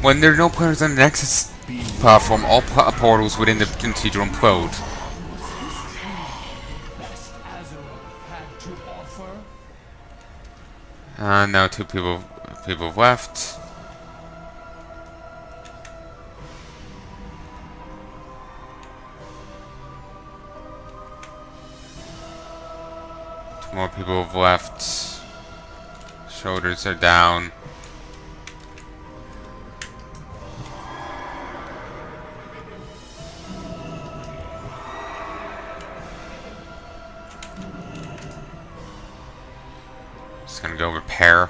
When there are no players on the Nexus platform, all portals within the cathedral implode. And now two people have left. Two more people have left. Shoulders are down. Just gonna go repair.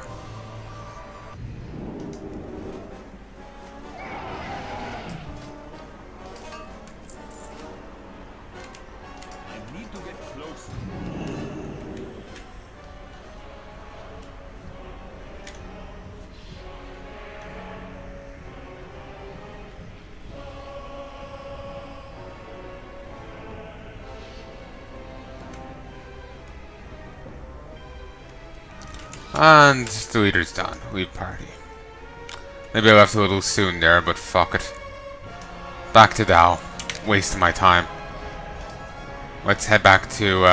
I need to get closer. And the leader's done. Leave party. Maybe I left a little soon there, but fuck it. Back to Dal. Wasting my time. Let's head back to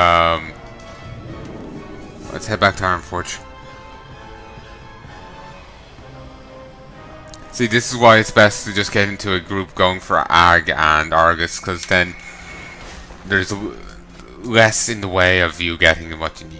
Ironforge. See, this is why it's best to just get into a group going for Ag and Argus, because then there's less in the way of you getting what you need.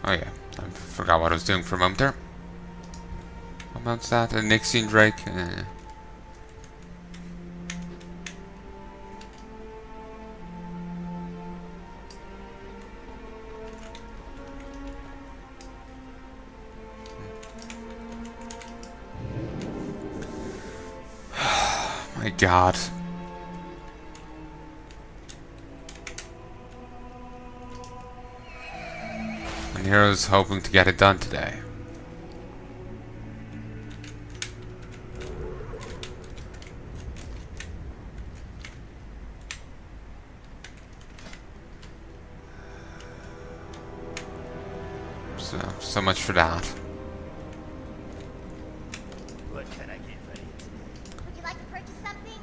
Oh yeah, I forgot what I was doing for a moment there. What amounts that? A Nixian Drake? My god. And Hero's hoping to get it done today. So much for that. What can I get ready? Would you like to purchase something?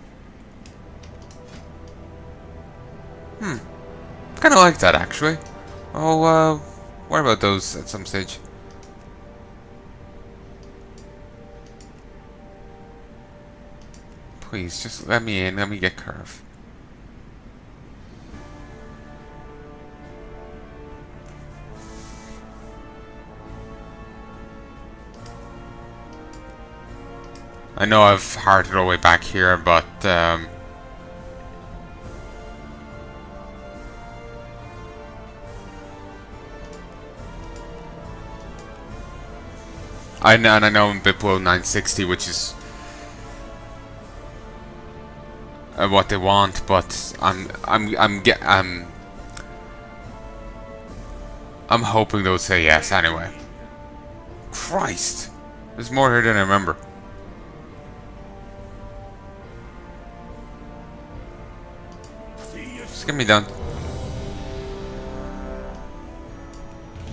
Kinda like that actually. Oh, what about those at some stage? Please, just let me in, let me get curve. I know I've hearted all the way back here, but I know I'm a bit below 960, which is what they want, but I'm hoping they'll say yes anyway. Christ, there's more here than I remember. Just get me done.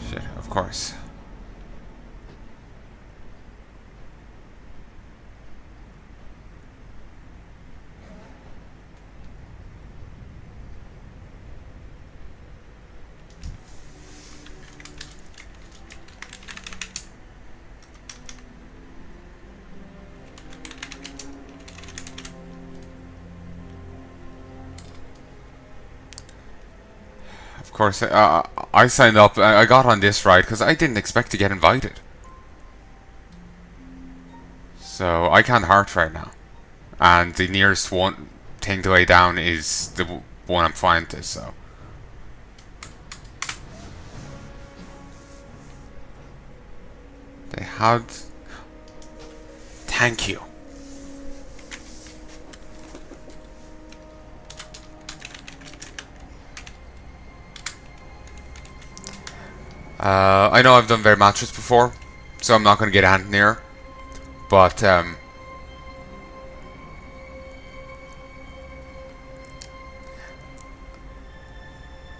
Shit, of course. Of course, I signed up. I got on this ride because I didn't expect to get invited. So I can't heart right now, and the nearest one thing to lay down is the one I'm flying to. So They had... Thank you. I know I've done very matches before, so I'm not going to get anything near. But,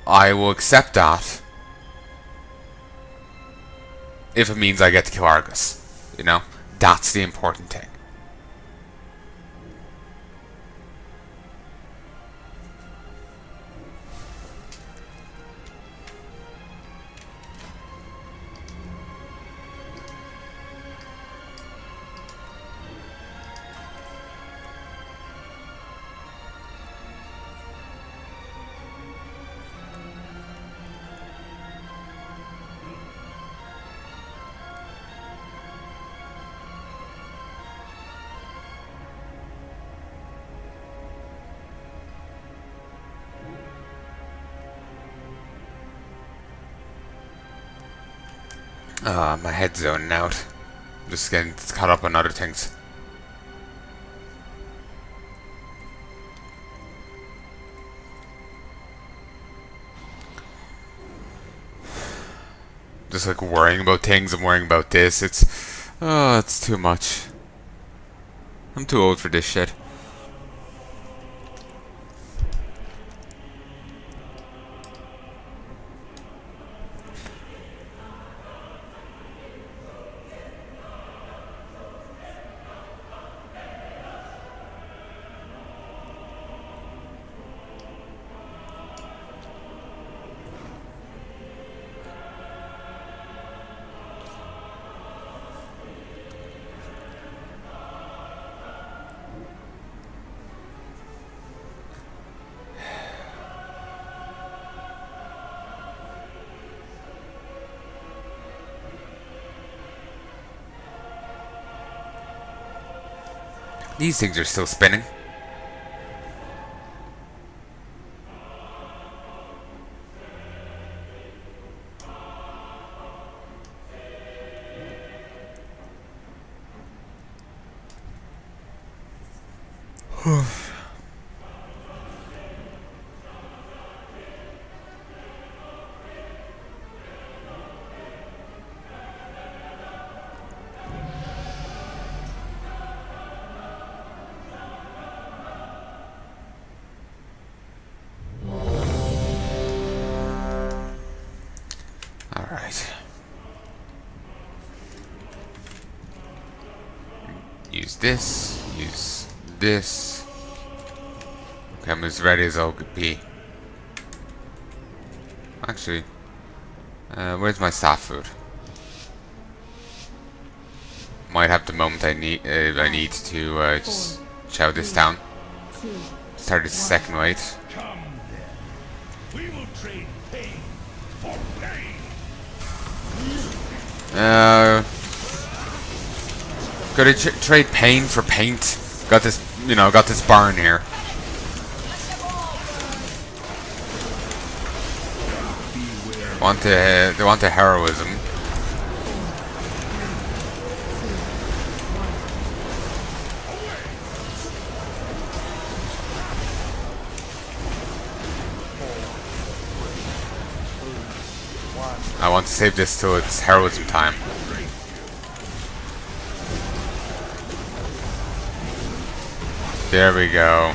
I will accept that if it means I get to kill Argus. You know? That's the important thing. My head's zoning out. Just getting caught up on other things. Just like worrying about things and worrying about this. It's too much. I'm too old for this shit. These things are still spinning. Alright. Use this. Use this. Okay, I'm as ready as I'll be. Actually, where's my staff food? Might have the moment I need to just chow this down. Start this second wait. Come then. We will trade pain for pain. Gotta trade pain for paint. Got this, got this barn here. They want the heroism. I want to save this till it's heroism time. There we go.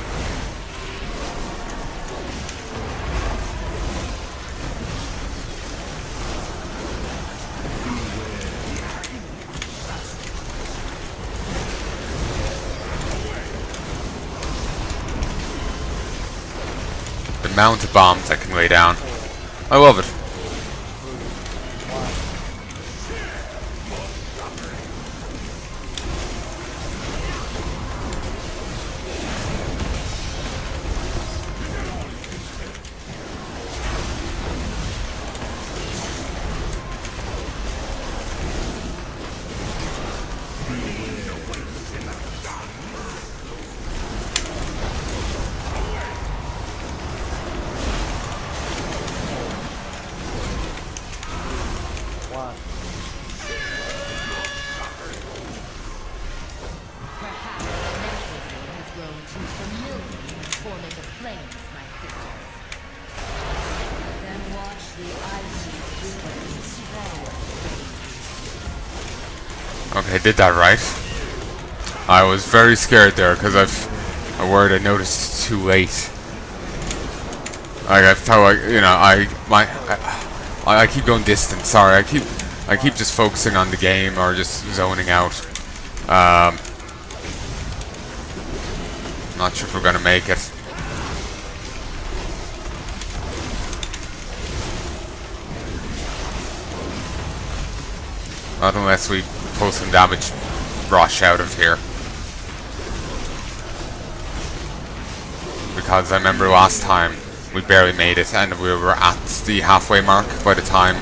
The amount of bombs I can lay down. I love it. Okay, did that right. I was very scared there because I worried I noticed it too late. I felt like, you know, I keep going distant. Sorry, I keep just focusing on the game or just zoning out. Not sure if we're gonna make it. Not unless we pull some damage rush out of here. Because I remember last time we barely made it and we were at the halfway mark by the time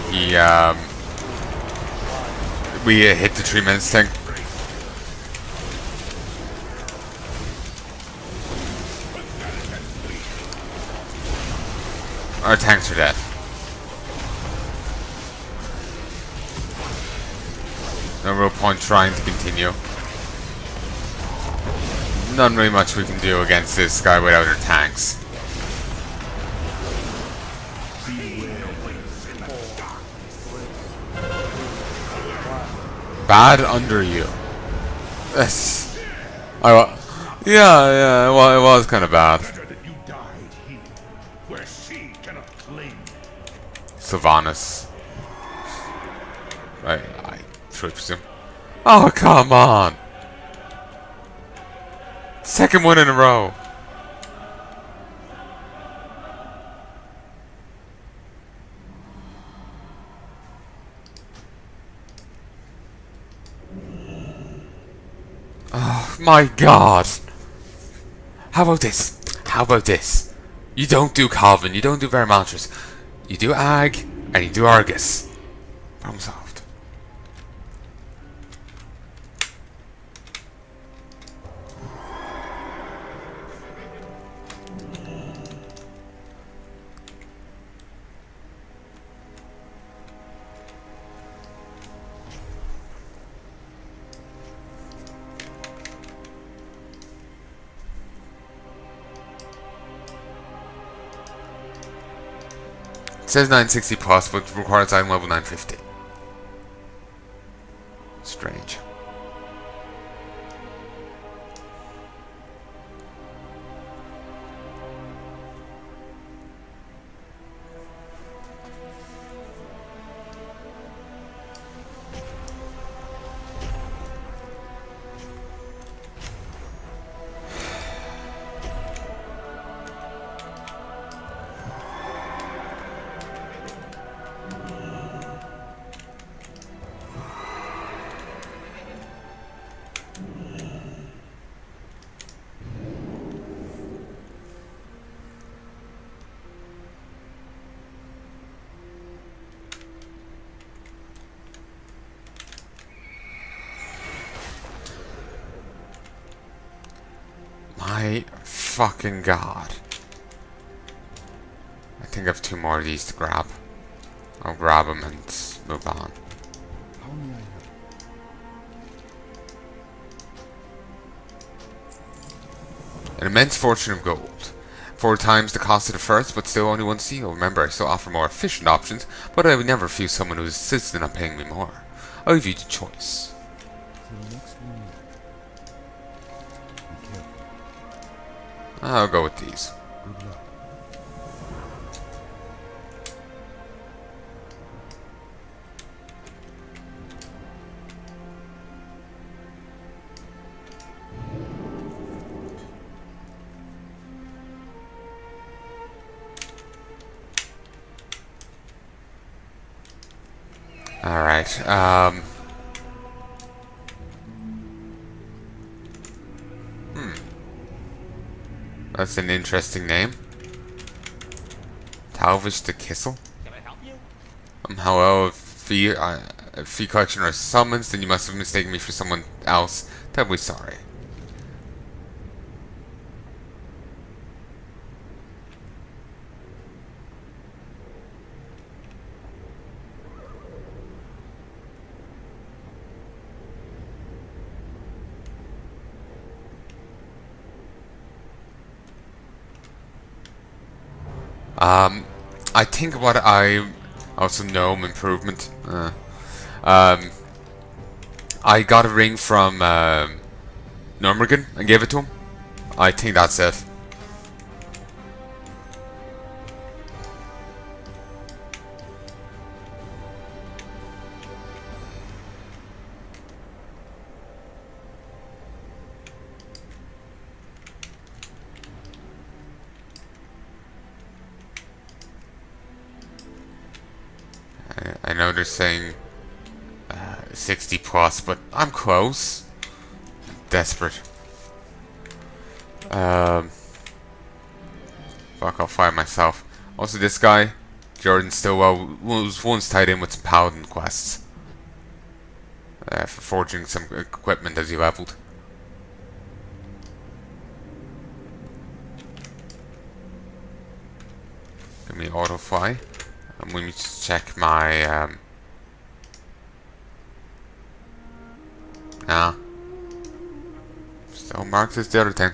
we hit the 3 minutes thing. Our tanks are dead. No real point trying to continue. Not really much we can do against this guy without our tanks. Bad under you. Yes. Yeah, well, it was kind of bad. Sylvanas. I should presume. Oh, come on! Second one in a row. Oh my god. How about this? How about this? You don't do Calvin, you don't do Vermantris. You do Ag, and you do Argus. Problem solved. It says 960 plus, but requires item level 950. Strange. My fucking god. I think I have 2 more of these to grab. I'll grab them and move on. An immense fortune of gold. 4 times the cost of the first, but still only 1 seal. Remember, I still offer more efficient options, but I would never refuse someone who is insistent on paying me more. I'll give you the choice. I'll go with these. Alright, that's an interesting name. Talvish the Kissel? Can I help you? Hello, if fee collection are summons, then you must have mistaken me for someone else. Terribly sorry. I think what I also know improvement. I got a ring from Nurmagomedov and gave it to him. I think that's it. I know they're saying 60 plus, but I'm close. Desperate. Fuck, I'll fire myself. Also, this guy, Jordan Stillwell, was once tied in with some paladin quests for forging some equipment as he leveled. Give me auto fly. And let me just check my nah. Still marked as the other thing.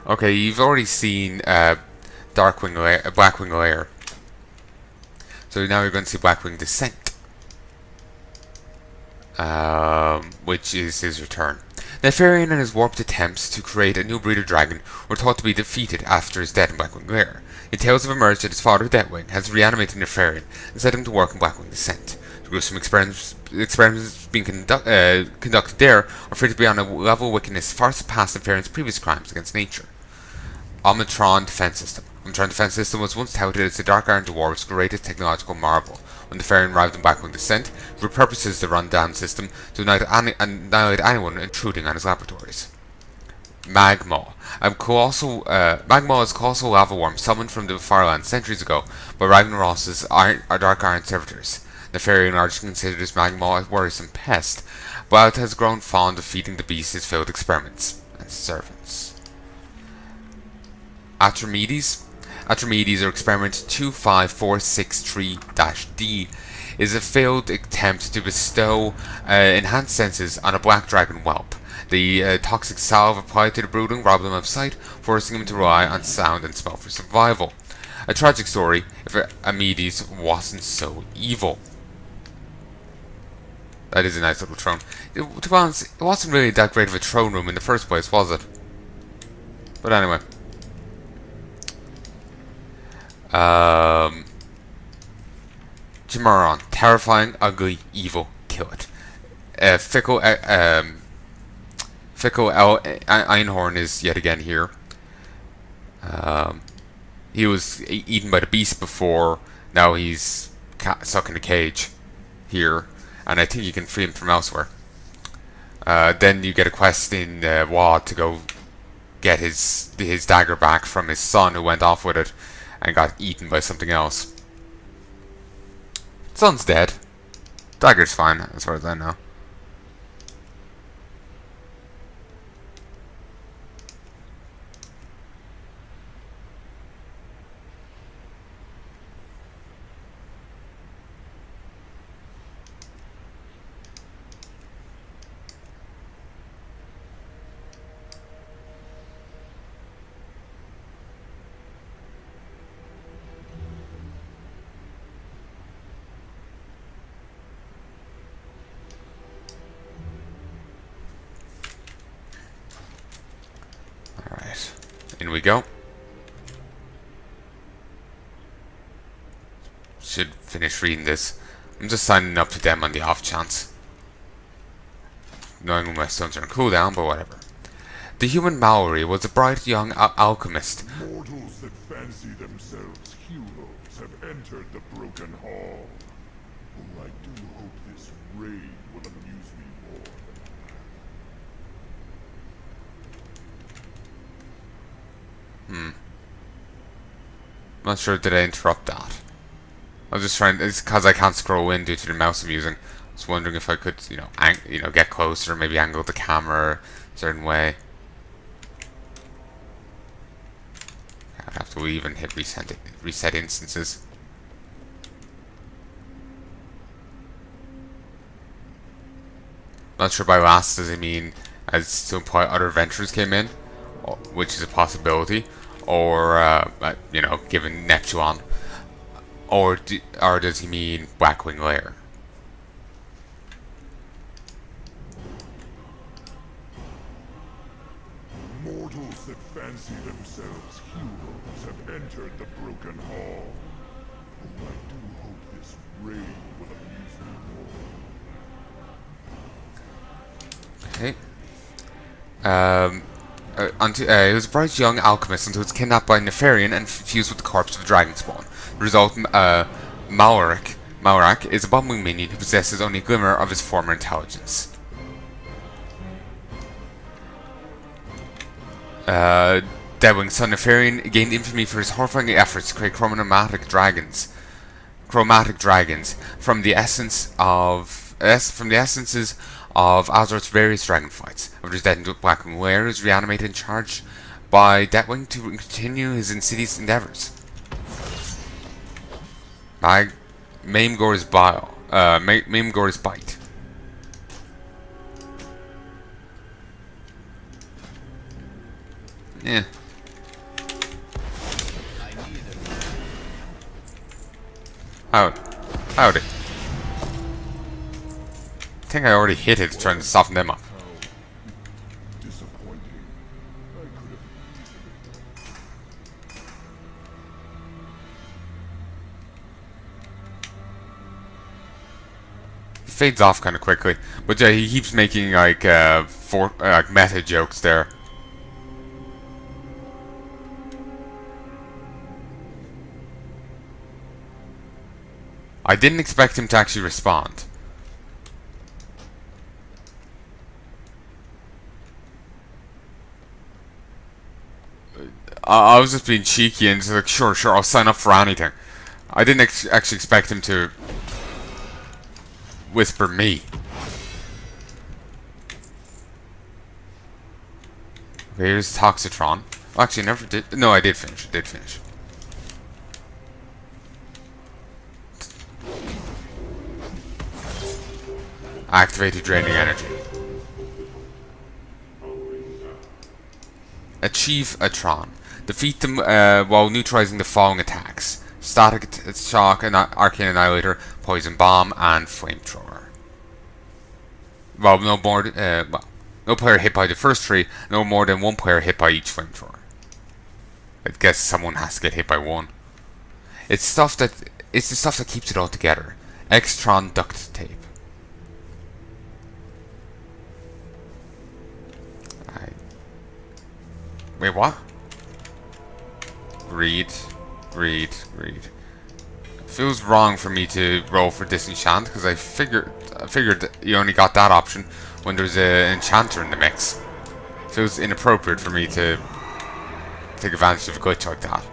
Okay, you've already seen Blackwing Lair. So now you're going to see Blackwing Descent, which is his return. Nefarian and his warped attempts to create a new breed of dragon were thought to be defeated after his death in Blackwing Lair. Yet tales have emerged that his father, Deathwing, has reanimated Nefarian and set him to work in Blackwing Descent. The gruesome experiments being conducted there are feared to be on a level of wickedness far surpassed Nefarian's previous crimes against nature. Omnitron Defense System. Omnitron Defense System was once touted as the Dark Iron Dwarf's greatest technological marvel. When the Nefarian arrived in Blackwing Descent, he repurposes the rundown system to annihilate anyone intruding on his laboratories. Magmaw. Magmaw is a colossal lava worm summoned from the Firelands centuries ago by Ragnaros's Dark Iron servitors. Nefarian largely considers Magmaw a worrisome pest, but has grown fond of feeding the beast's failed experiments and servants. Atromedes, or experiment 25463-D, is a failed attempt to bestow enhanced senses on a black dragon whelp. The toxic salve applied to the brooding robbed them of sight, forcing him to rely on sound and smell for survival. A tragic story if Amedes wasn't so evil. That is a nice little throne. To be honest, it wasn't really that great of a throne room in the first place, was it? But anyway. Cimarron. Terrifying, ugly, evil. Kill it. Fickle Einhorn is yet again here. He was eaten by the beast before. Now he's stuck in a cage here. And I think you can free him from elsewhere. Then you get a quest in WoD to go get his dagger back from his son who went off with it and got eaten by something else. Son's dead. Dagger's fine, as far as I know. Alright, in we go. Should finish reading this. I'm just signing up to them on the off chance. Knowing when my stones are on cooldown, but whatever. The human Maori was a bright young alchemist. Mortals that fancy themselves heroes have entered the broken hall. Oh, I do hope this raid will amuse me more than Not sure did I interrupt that. I was just trying. It's because I can't scroll in due to the mouse I'm using. I was wondering if I could, get closer, maybe angle the camera a certain way. I'd have to leave and hit reset instances. Not sure by last does it mean as to imply other adventurers came in, which is a possibility, or you know, given Neptune, or does he mean Blackwing lair? Mortals that fancy themselves heroes have entered the broken hall. Oh, I do hope this raid will amuse me more. Okay. He was a bright young alchemist until he was kidnapped by a Nefarian and fused with the corpse of a dragon spawn. The result, Malrak is a bumbling minion who possesses only a glimmer of his former intelligence. Deadwing's son Nefarian gained infamy for his horrifying efforts to create chromatic dragons from the essences of Azor's various dragonflights. After his death in Blackwing lair, he was reanimated and charged by Deadwing to continue his insidious endeavors. Maimgor's bite. Yeah. Howdy. I think I already hit it trying to soften them up. Disappointing. I could have. He fades off kind of quickly, but yeah, he keeps making like meta jokes there. I didn't expect him to actually respond. I was just being cheeky and just like, sure, I'll sign up for anything. I didn't actually expect him to whisper me. Okay, here's Toxitron. Well, actually, I never did. No, I did finish. Activated draining energy. Achieve a Tron. Defeat them while neutralizing the following attacks: Static Shock, Arcane Annihilator, Poison Bomb, and Flamethrower. Well, no player hit by the first three, no more than one player hit by each Flamethrower. I guess someone has to get hit by one. It's the stuff that keeps it all together. Extron Duct Tape. Wait, what? Read. It feels wrong for me to roll for disenchant because I figured you only got that option when there's an enchanter in the mix. It feels inappropriate for me to take advantage of a glitch like that.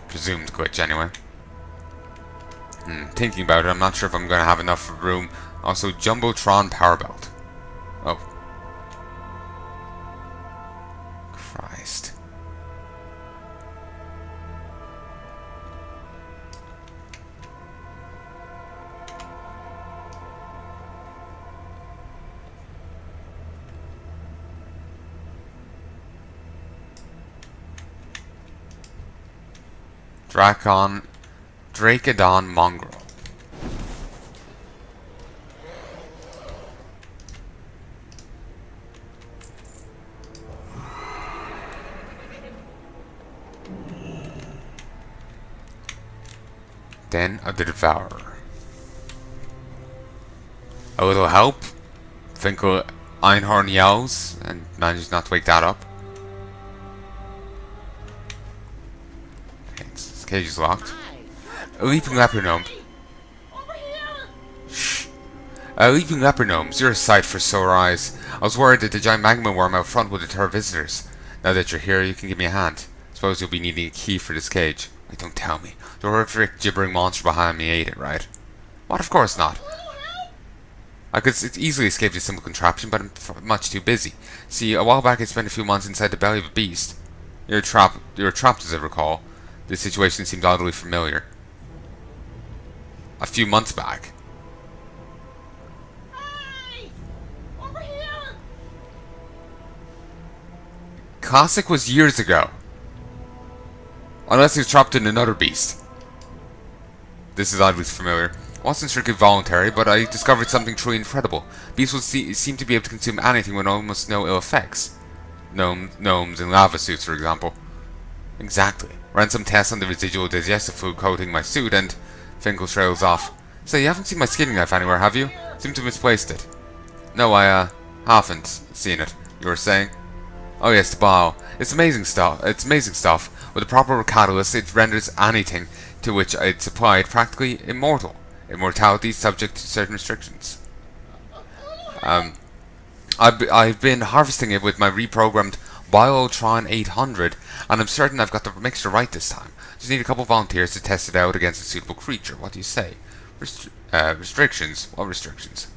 Presumed glitch, anyway. Thinking about it, I'm not sure if I'm going to have enough room. Also, Jumbotron Power Belt. Oh. Christ. Dracodon Mongrel. Den of the Devourer. A little help. Finkel Einhorn yells and manages not to wake that up. Okay, this cage is locked. A leaping leopard gnome. Shh. Leaping leopard gnomes, you're a sight for sore eyes. I was worried that the giant magma worm out front would deter visitors. Now that you're here, you can give me a hand. Suppose you'll be needing a key for this cage. Wait, don't tell me. The horrific gibbering monster behind me ate it, right? What? Of course not. I could easily escape this simple contraption, but I'm much too busy. See, a while back I spent a few months inside the belly of a beast. You were trapped as I recall. This situation seemed oddly familiar. A few months back. Classic was years ago. Unless he was trapped in another beast. This is oddly familiar. It wasn't strictly voluntary, but I discovered something truly incredible. Beasts would seem to be able to consume anything with almost no ill effects. Gnomes in lava suits, for example. Exactly. Ran some tests on the residual digestive fluid coating my suit, and Finkel trails off. Say, you haven't seen my skinning knife anywhere, have you? Seem to have misplaced it. No, I haven't seen it. You were saying? Oh yes, the bow. It's amazing stuff. With the proper catalyst, it renders anything to which it's applied practically immortal. Immortality is subject to certain restrictions. I've been harvesting it with my reprogrammed Biotron 800, and I'm certain I've got the mixture right this time. Just need a couple volunteers to test it out against a suitable creature. What do you say? Restrictions? What restrictions?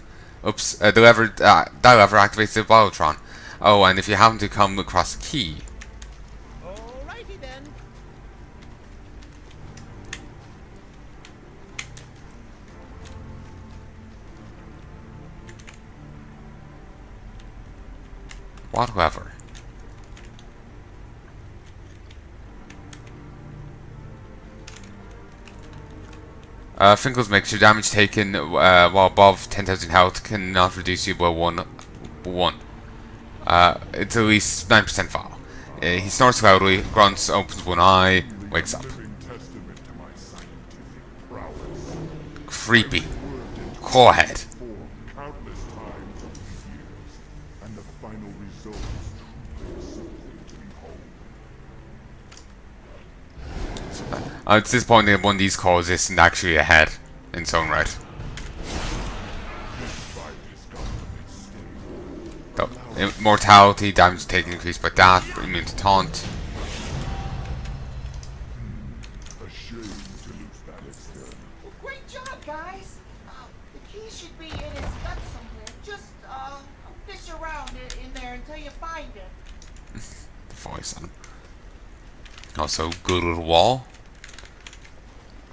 Oops, that lever activates the Biotron. Oh, and if you happen to come across a key... Alrighty then. What lever? Finkel's mixture. Damage taken while above 10,000 health cannot reduce you by one. It's at least 9% foul. He snorts loudly, grunts, opens one eye, wakes up. Creepy. Clawhead. It's disappointing that one of these calls isn't actually a head in its own right. So, mortality, damage taken increased by that, immune to taunt. Well, great job, guys. The key should be in his gut somewhere. Just fish around in there until you find it. The voice on him. Also, good little wall.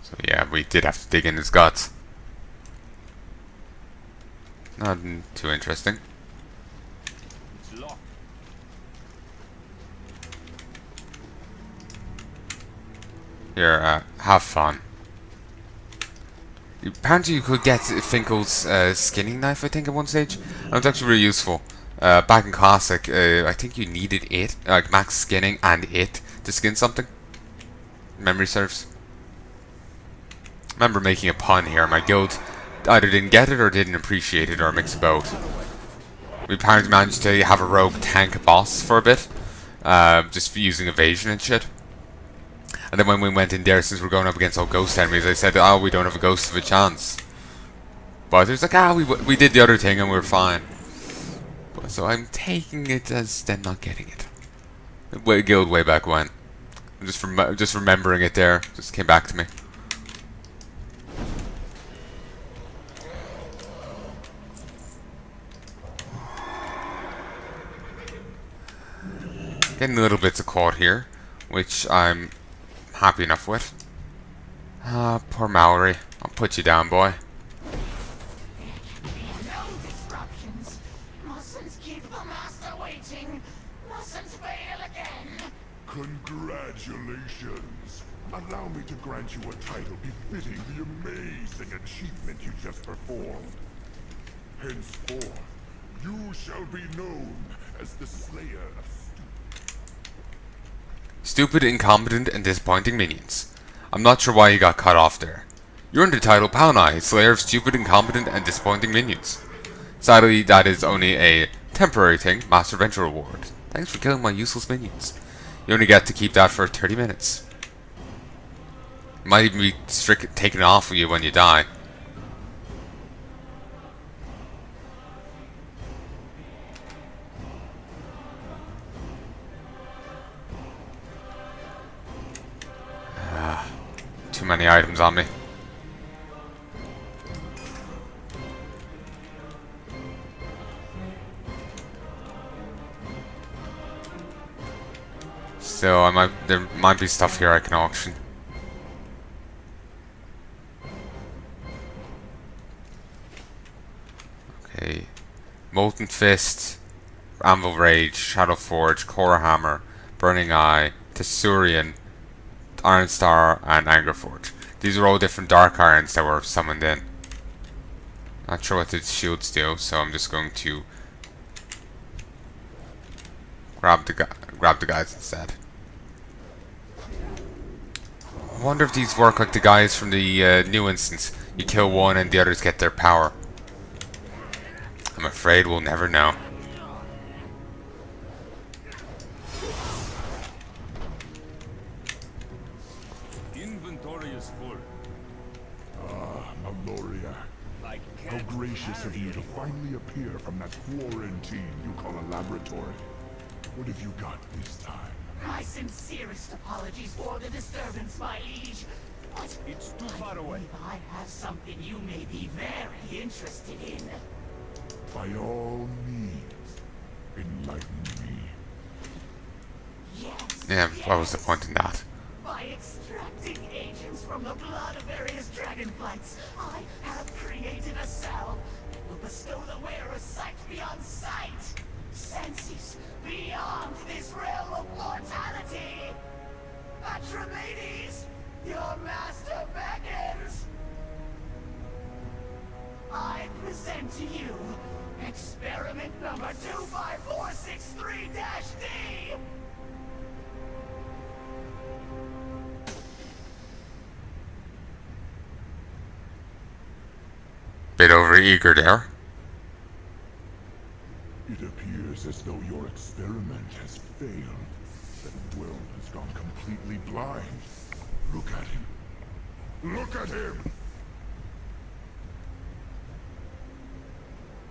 So yeah, we did have to dig in his guts. Not too interesting. It's locked. Here, have fun. Apparently you could get Finkel's skinning knife, I think, at one stage. And it's actually really useful. Back in Classic, I think you needed it, like max skinning and it, to skin something. Memory serves. I remember making a pun here. My guild either didn't get it or didn't appreciate it, or a mix of both. We apparently managed to have a rogue tank a boss for a bit, just using evasion and shit. And then when we went in there, since we're going up against all ghost enemies, I said, oh, we don't have a ghost of a chance. But it was like, we did the other thing and we were fine. But, so I'm taking it as them not getting it. Guild way back when. I'm just remembering it there. Just came back to me. Getting little bits of caught here, which I'm happy enough with. Ah, poor Mallory. I'll put you down, boy. No disruptions. Mustn't keep the master waiting. Mustn't fail again. Congratulations. Allow me to grant you a title befitting the amazing achievement you just performed. Henceforth, you shall be known as the Slayer of Stupid, incompetent, and disappointing minions. I'm not sure why you got cut off there. You're in the title Palnai, Slayer of stupid, incompetent, and disappointing minions. Sadly, that is only a temporary thing, Master Adventure Reward. Thanks for killing my useless minions. You only get to keep that for 30 minutes. It might even be taken off of you when you die. Too many items on me. Still, there might be stuff here I can auction. Okay, Molten Fist, Anvil Rage, Shadow Forge, Core Hammer, Burning Eye, Tessurian, Iron Star, and Angerforge. These are all different Dark Irons that were summoned in. Not sure what the shields do, so I'm just going to grab the guys instead. I wonder if these work like the guys from the new instance. You kill one and the others get their power. I'm afraid we'll never know. Inventory is full. Ah, Maloria. How gracious of you to finally appear from that quarantine you call a laboratory. What have you got this time? My sincerest apologies for the disturbance, my liege. But It's too far away. I have something you may be very interested in. By all means, enlighten me. Yes. Yeah, what was the point in that? By extracting agents from the blood of various dragonflights, I have created a cell that will bestow the wearer sight beyond sight, senses beyond this realm of mortality. Atreides, your master beckons. I present to you experiment number 25463-D. Bit overeager there. It appears as though your experiment has failed. The world has gone completely blind. Look at him. Look at him!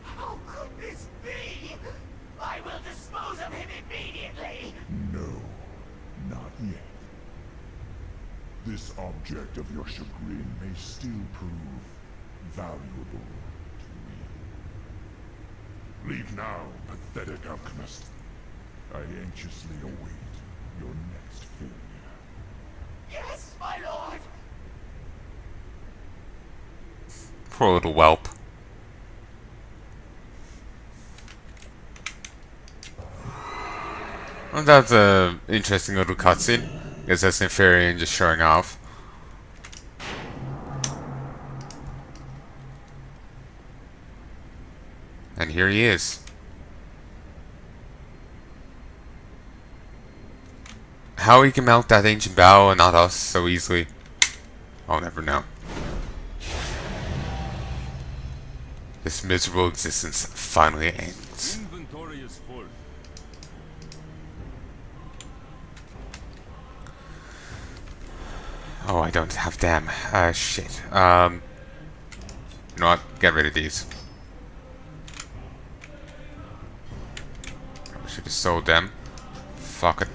How could this be? I will dispose of him immediately. No, not yet. This object of your chagrin may still prove valuable to me. Leave now, pathetic alchemist. I anxiously await your next failure. Yes, my lord. Poor little whelp. Well, that's a interesting little cutscene. Guess that's Nefarian just showing off. And here he is. How he can mount that ancient bow and not us so easily, I'll never know. This miserable existence finally ends. Inventory is full. Oh, I don't have them. Shit. You know what? Get rid of these. I should have sold them. Fuck it.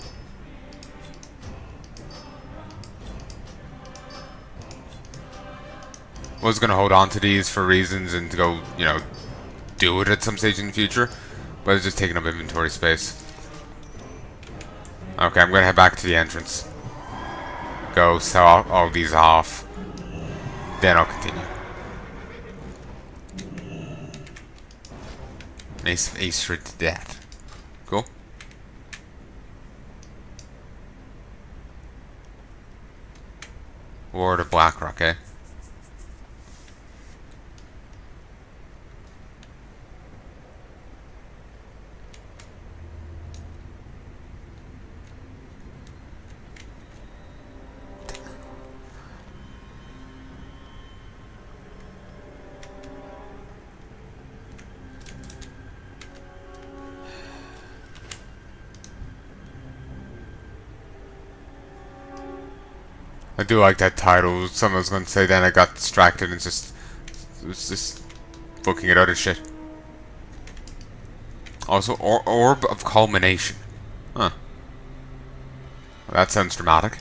Was gonna hold on to these for reasons and to go, you know, do it at some stage in the future, but it's just taking up inventory space. Okay, I'm gonna head back to the entrance. Go sell all these off. Then I'll continue. Nice ace for to death. Cool. Ward of Blackrock, eh? I do like that title. Someone was going to say, then I got distracted and it was just looking at other shit. Also, Orb of Culmination. Huh. Well, that sounds dramatic.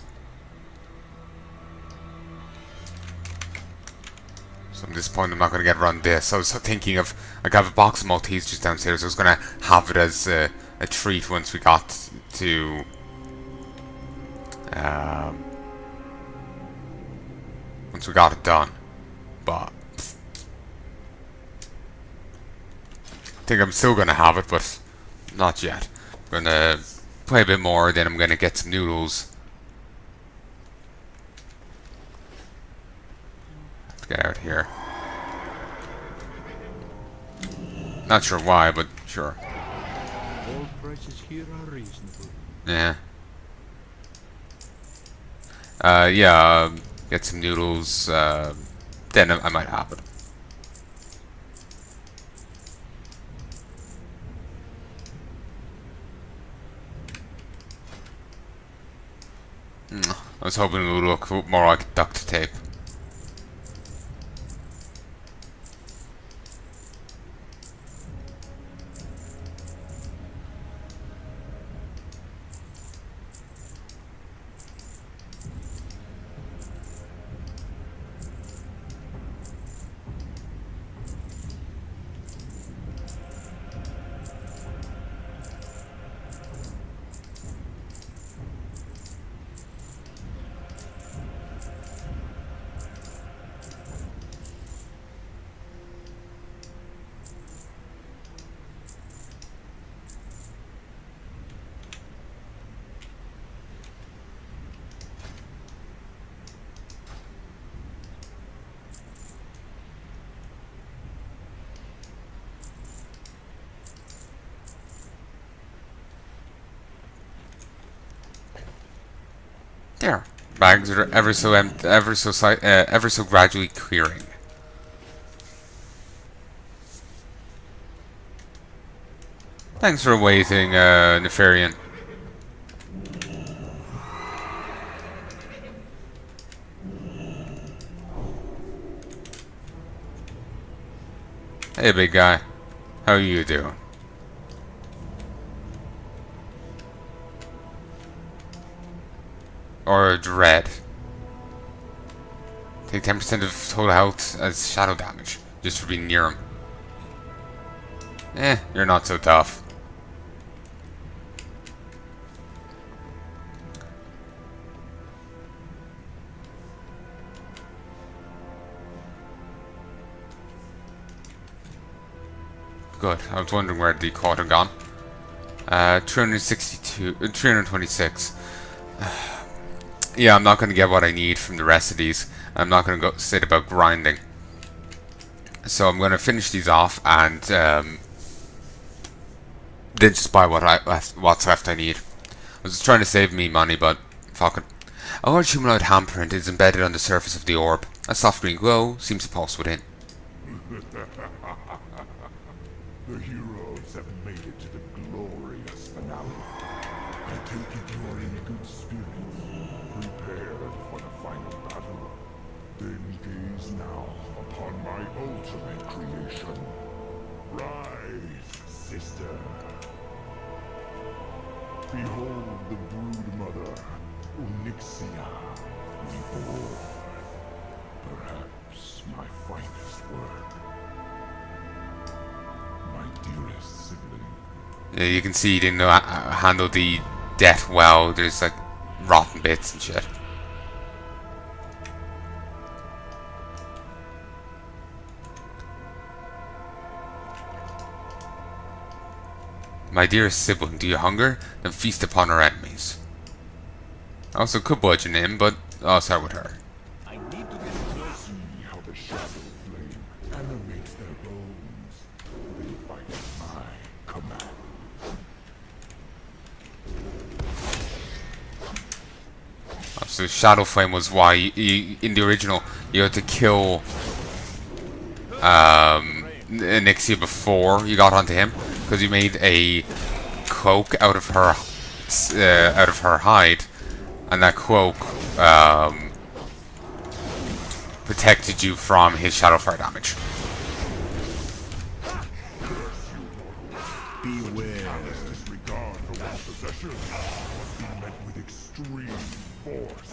So I'm disappointed I'm not going to get around this. I was thinking of, like, I have a box of Maltese just downstairs. I was going to have it as a treat once we got to once we got it done, but I think I'm still gonna have it, but not yet. I'm gonna play a bit more, then I'm gonna get some noodles. Let's get out here. Not sure why, but sure. All prices here are reasonable. Yeah. Yeah, get some noodles, then I might have it. I was hoping it would look more like duct tape. There. Bags are ever so gradually clearing. Thanks for waiting, Nefarian. Hey, big guy. How you doing? Or Dread. Take 10% of total health as shadow damage, just for being near him. You're not so tough. Good. I was wondering where the quarter gone. 326. Yeah, I'm not going to get what I need from the rest of these. I'm not going to go sit about grinding. So I'm going to finish these off and then just buy what's left I need. I was just trying to save me money, but fuck it. A large humanoid handprint is embedded on the surface of the orb. A soft green glow seems to pulse within. The heroes have made it to the glorious finale. I take it you are in good spirits, prepared for the final battle. Then gaze now upon my ultimate creation. Rise, sister. Behold the brood mother, Onyxia, reborn. Perhaps my finest work. My dearest sibling. Yeah, you can see he didn't handle the death well. There's like rotten bits and shit. My dearest sibling, do you hunger? Then feast upon our enemies. I also could bludgeon him, but I'll start with her. I need to get close. See how the shadow flame animates their bones. They fight at my command. So Shadow Flame was why in the original you had to kill Nixia before you got onto him, because you made a cloak out of her hide, and that cloak protected you from his Shadow Fire damage. Beware. This disregard for one's possessions must be met with extreme force.